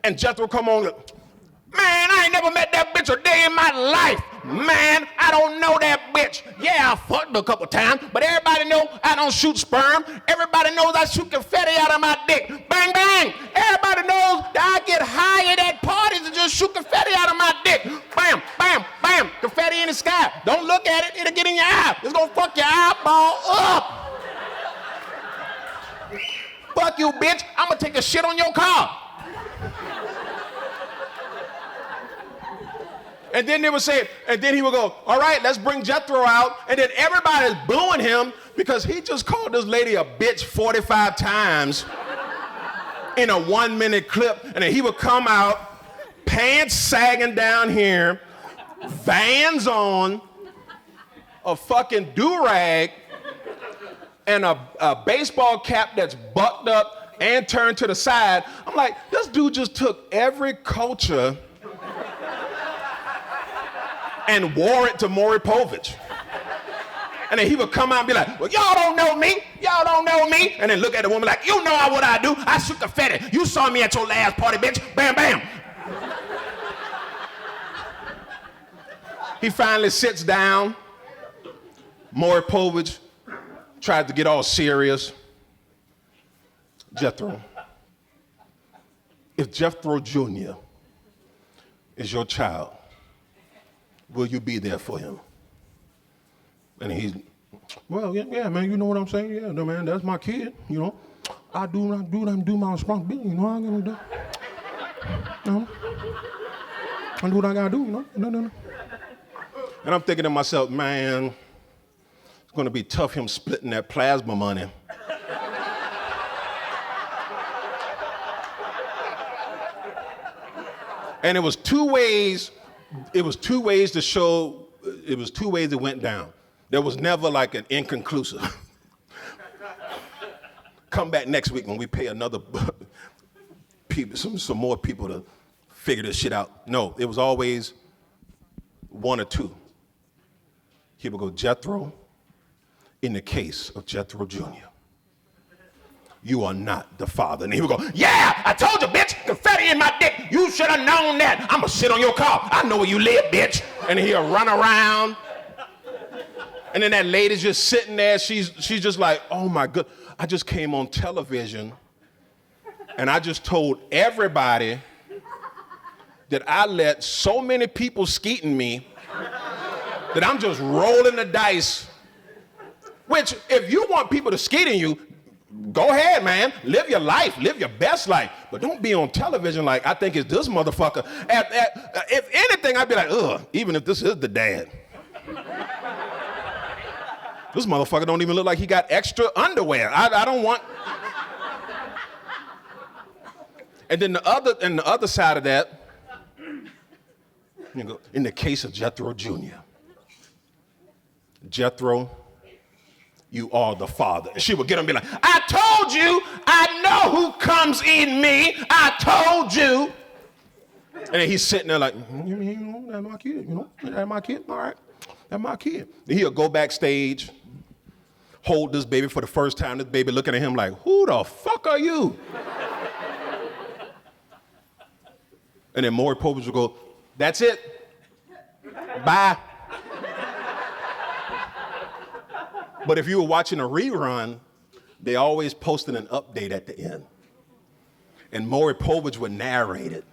And Jethro come on, man, I ain't never met that bitch a day in my life. Man, I don't know that bitch. Yeah, I fucked her a couple times, but everybody know I don't shoot sperm. Everybody knows I shoot confetti out of my dick. Bang, bang. Everybody knows that I get hired at parties and just shoot confetti out of my dick. Bam, bam, bam. Confetti in the sky. Don't look at it. It'll get in your eye. It's gonna fuck your eyeball up. Fuck you, bitch. I'm gonna take a shit on your car. And then they would say, and then he would go, all right, let's bring Jethro out. And then everybody's booing him because he just called this lady a bitch 45 times in a 1-minute clip. And then he would come out, pants sagging down here, Vans on, a fucking do-rag, and a baseball cap that's bucked up and turned to the side. I'm like, this dude just took every culture and wore it to Maury Povich. And then he would come out and be like, well, y'all don't know me. Y'all don't know me. And then look at the woman like, you know what I do. I shoot confetti. You saw me at your last party, bitch. Bam, bam. He finally sits down. Maury Povich tried to get all serious. Jethro, if Jethro Jr. is your child, will you be there for him? And he's, well, yeah, man, you know what I'm saying? Yeah, no, man, that's my kid, you know. I do my responsibility, you know, I'm gonna do. No. I do what I gotta do, you know? No. And I'm thinking to myself, man, it's gonna be tough him splitting that plasma money. And it was two ways it went down. There was never like an inconclusive. Come back next week when we pay another people, some more people to figure this shit out. No, it was always one or two. He would go, Jethro, in the case of Jethro Jr., you are not the father. And he would go, yeah, I told you, bitch, confetti in my dick. You should have known that. I'm gonna sit on your car. I know where you live, bitch. And he'll run around. And then that lady's just sitting there. She's just like, oh my God. I just came on television and I just told everybody that I let so many people skeeting me that I'm just rolling the dice. Which, if you want people to skeet in you, go ahead, man. Live your life. Live your best life. But don't be on television like, I think it's this motherfucker. If anything, I'd be like, ugh, even if this is the dad. This motherfucker don't even look like he got extra underwear. I don't want. And then the other side of that You go, in the case of Jethro Jr., Jethro, you are the father. And she would get him and be like, I told you, I know who comes in me. I told you. And then he's sitting there like, that's my kid, that's my kid, all right, that's my kid. And he'll go backstage, hold this baby for the first time, this baby looking at him like, who the fuck are you? And then Maury Povich will go, that's it, bye. But if you were watching a rerun, they always posted an update at the end. And Maury Povich would narrate it.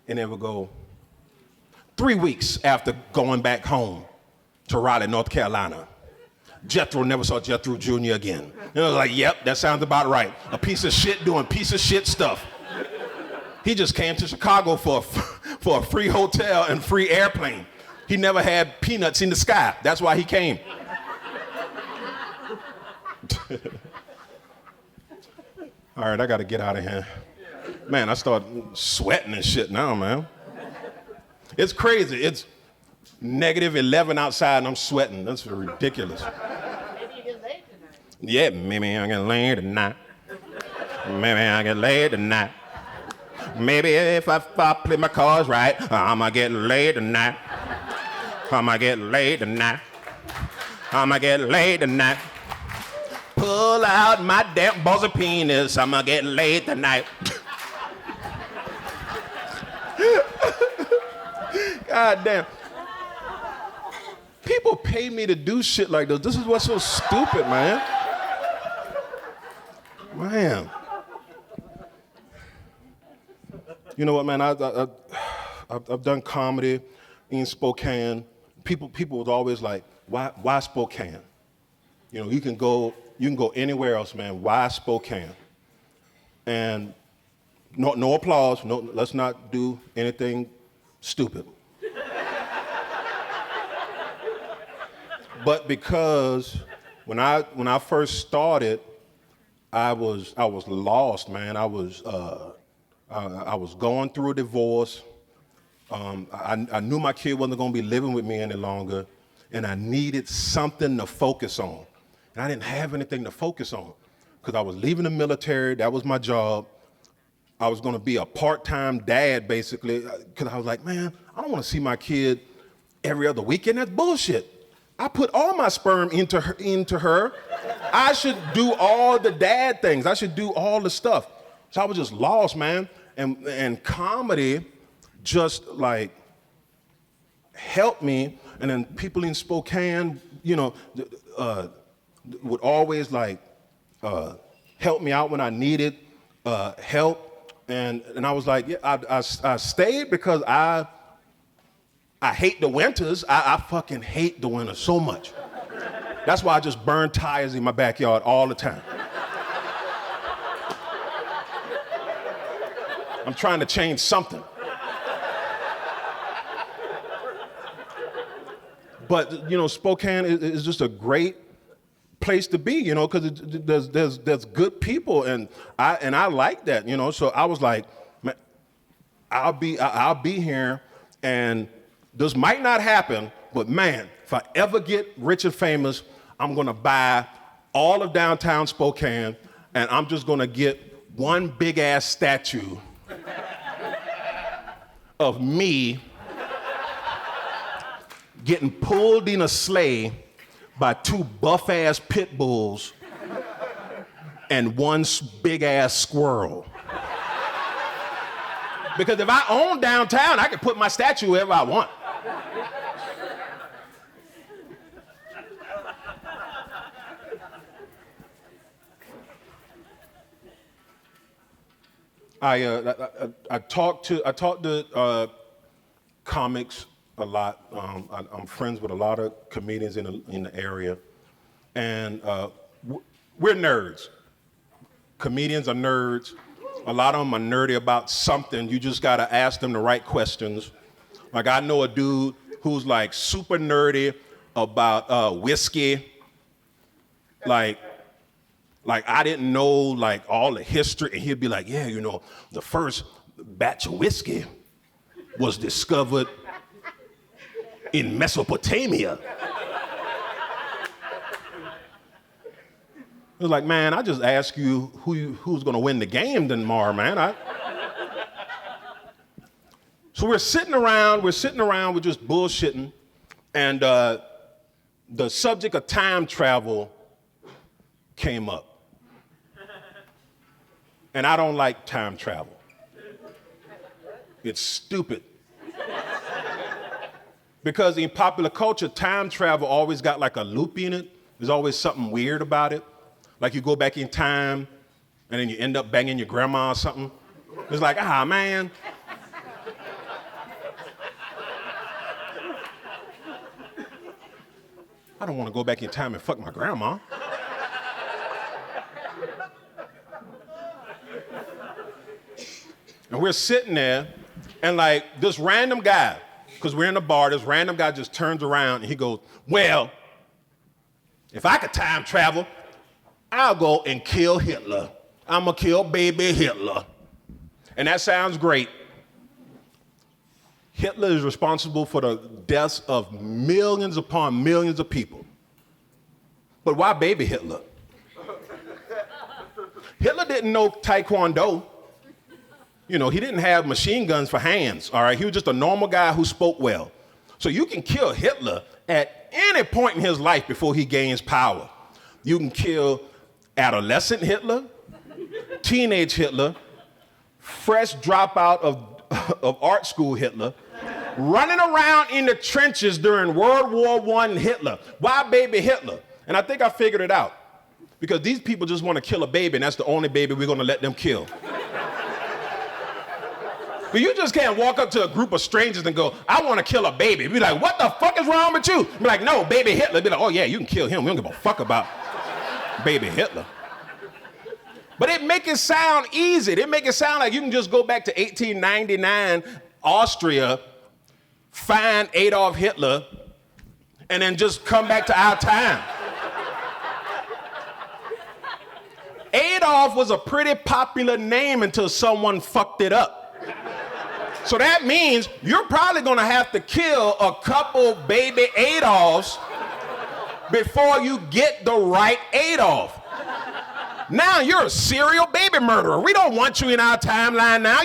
And it would go, 3 weeks after going back home to Raleigh, North Carolina, Jethro never saw Jethro Jr. again. And I was like, yep, that sounds about right. A piece of shit doing piece of shit stuff. He just came to Chicago for a free hotel and free airplane. He never had peanuts in the sky. That's why he came. All right, I got to get out of here. Man, I start sweating and shit now, man. It's crazy. It's -11 outside and I'm sweating. That's ridiculous. Maybe you get laid tonight. Yeah, maybe I get laid tonight. Maybe I get laid tonight. Maybe if I play my cards right, I'ma get laid tonight. I'ma get laid tonight. I'ma get laid tonight. Pull out my damn buzzer penis. I'ma get laid tonight. God damn. People pay me to do shit like this. This is what's so stupid, man. Man. You know what, man? I've done comedy in Spokane. People was always like, why Spokane? You know, you can go anywhere else, man. Why Spokane? And no applause. No, let's not do anything stupid. But because when I first started, I was lost, man. I was going through a divorce. I knew my kid wasn't going to be living with me any longer, and I needed something to focus on. And I didn't have anything to focus on because I was leaving the military. That was my job. I was going to be a part-time dad, basically, because I was like, man, I don't want to see my kid every other weekend. That's bullshit. I put all my sperm into her. I should do all the dad things. I should do all the stuff. So I was just lost, man. And comedy just like helped me. And then people in Spokane, you know, would always like help me out when I needed help. And I was like, yeah, I stayed because I hate the winters. I fucking hate the winter so much. That's why I just burn tires in my backyard all the time. I'm trying to change something. But, you know, Spokane is just a great place to be, you know, because there's good people, and I like that, you know. So I was like, man, I'll be here, and this might not happen, but man, if I ever get rich and famous, I'm gonna buy all of downtown Spokane, and I'm just gonna get one big ass statue of me getting pulled in a sleigh by two buff ass pit bulls and one big ass squirrel. Because if I own downtown, I can put my statue wherever I want. I talk to comics a lot. I'm friends with a lot of comedians in the area, and we're nerds. Comedians are nerds. A lot of them are nerdy about something. You just gotta ask them the right questions. Like I know a dude who's like super nerdy about whiskey. Like I didn't know like all the history, and he'd be like, yeah, you know, the first batch of whiskey was discovered in Mesopotamia. It was like, man, I just asked you who's gonna win the game tomorrow, man. So we're sitting around, we're just bullshitting, and the subject of time travel came up. And I don't like time travel. It's stupid. Because in popular culture, time travel always got like a loop in it. There's always something weird about it. Like you go back in time, and then you end up banging your grandma or something. It's like, man. I don't want to go back in time and fuck my grandma. And we're sitting there, and like this random guy, because we're in the bar, this random guy just turns around and he goes, well, if I could time travel, I'll go and kill Hitler. I'm gonna kill baby Hitler. And that sounds great. Hitler is responsible for the deaths of millions upon millions of people. But why baby Hitler? Hitler didn't know Taekwondo. You know, he didn't have machine guns for hands, all right? He was just a normal guy who spoke well. So you can kill Hitler at any point in his life before he gains power. You can kill adolescent Hitler, teenage Hitler, fresh dropout of art school Hitler, running around in the trenches during World War I Hitler. Why baby Hitler? And I think I figured it out. Because these people just want to kill a baby, and that's the only baby we're going to let them kill. But you just can't walk up to a group of strangers and go, I want to kill a baby. Be like, what the fuck is wrong with you? Be like, no, baby Hitler. Be like, oh yeah, you can kill him. We don't give a fuck about baby Hitler. But it make it sound easy. It make it sound like you can just go back to 1899, Austria, find Adolf Hitler, and then just come back to our time. Adolf was a pretty popular name until someone fucked it up. So that means you're probably gonna have to kill a couple baby Adolfs before you get the right Adolf. Now you're a serial baby murderer. We don't want you in our timeline now.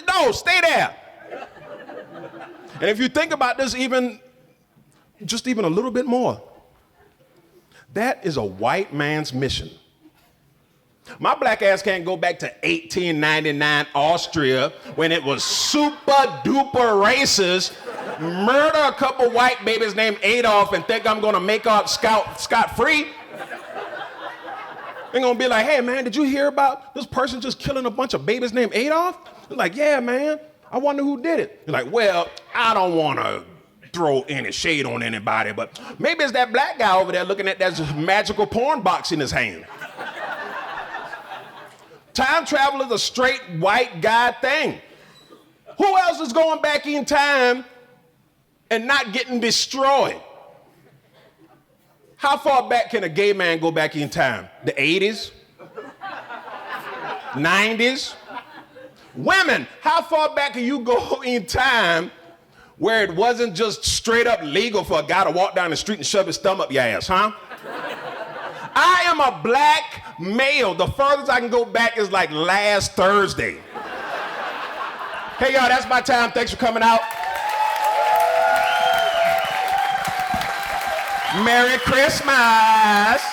No, stay there. And if you think about this even a little bit more, that is a white man's mission. My black ass can't go back to 1899 Austria when it was super duper racist, murder a couple white babies named Adolf and think I'm gonna make out scot-free. They're gonna be like, hey man, did you hear about this person just killing a bunch of babies named Adolf? They're like, yeah man, I wonder who did it. You're like, well, I don't wanna throw any shade on anybody, but maybe it's that black guy over there looking at that magical porn box in his hand. Time travel is a straight white guy thing. Who else is going back in time and not getting destroyed? How far back can a gay man go back in time? The 80s? 90s? Women, how far back can you go in time where it wasn't just straight up legal for a guy to walk down the street and shove his thumb up your ass, huh? I am a black male. The furthest I can go back is like last Thursday. Hey y'all, that's my time. Thanks for coming out. Merry Christmas.